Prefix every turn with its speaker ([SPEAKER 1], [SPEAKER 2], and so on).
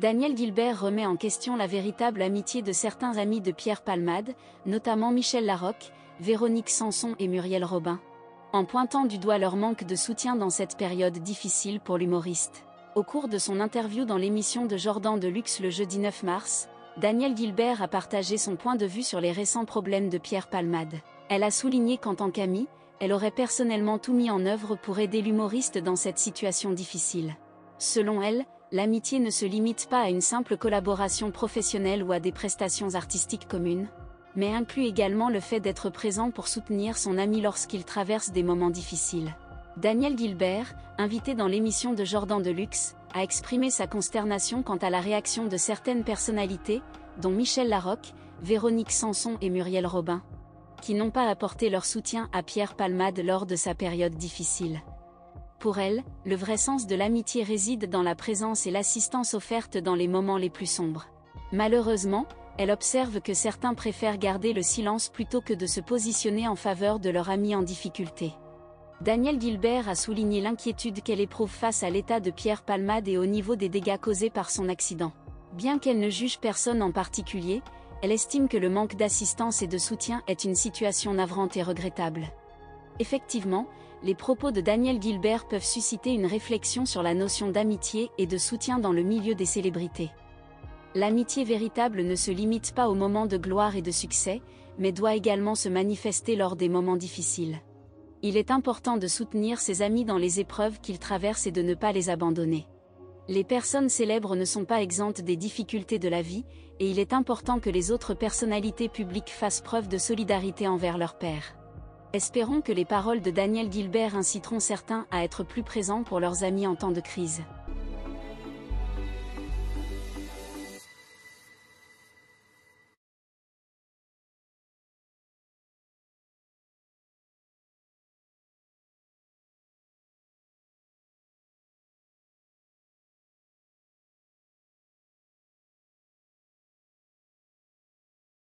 [SPEAKER 1] Daniel Gilbert remet en question la véritable amitié de certains amis de Pierre Palmade, notamment Michel Larocque, Véronique Sanson et Muriel Robin, en pointant du doigt leur manque de soutien dans cette période difficile pour l'humoriste. Au cours de son interview dans l'émission de Jordan Deluxe le jeudi 9 mars, Daniel Gilbert a partagé son point de vue sur les récents problèmes de Pierre Palmade. Elle a souligné qu'en tant qu'amie, elle aurait personnellement tout mis en œuvre pour aider l'humoriste dans cette situation difficile. Selon elle, l'amitié ne se limite pas à une simple collaboration professionnelle ou à des prestations artistiques communes, mais inclut également le fait d'être présent pour soutenir son ami lorsqu'il traverse des moments difficiles. Daniel Gilbert, invité dans l'émission de Jordan Deluxe, a exprimé sa consternation quant à la réaction de certaines personnalités, dont Michel Larocque, Véronique Sanson et Muriel Robin, qui n'ont pas apporté leur soutien à Pierre Palmade lors de sa période difficile. Pour elle, le vrai sens de l'amitié réside dans la présence et l'assistance offerte dans les moments les plus sombres. Malheureusement, elle observe que certains préfèrent garder le silence plutôt que de se positionner en faveur de leur ami en difficulté. Daniel Gilbert a souligné l'inquiétude qu'elle éprouve face à l'état de Pierre Palmade et au niveau des dégâts causés par son accident. Bien qu'elle ne juge personne en particulier, elle estime que le manque d'assistance et de soutien est une situation navrante et regrettable. Effectivement, les propos de Daniel Gilbert peuvent susciter une réflexion sur la notion d'amitié et de soutien dans le milieu des célébrités. L'amitié véritable ne se limite pas aux moments de gloire et de succès, mais doit également se manifester lors des moments difficiles. Il est important de soutenir ses amis dans les épreuves qu'ils traversent et de ne pas les abandonner. Les personnes célèbres ne sont pas exemptes des difficultés de la vie, et il est important que les autres personnalités publiques fassent preuve de solidarité envers leurs pairs. Espérons que les paroles de Daniel Gilbert inciteront certains à être plus présents pour leurs amis en temps de crise.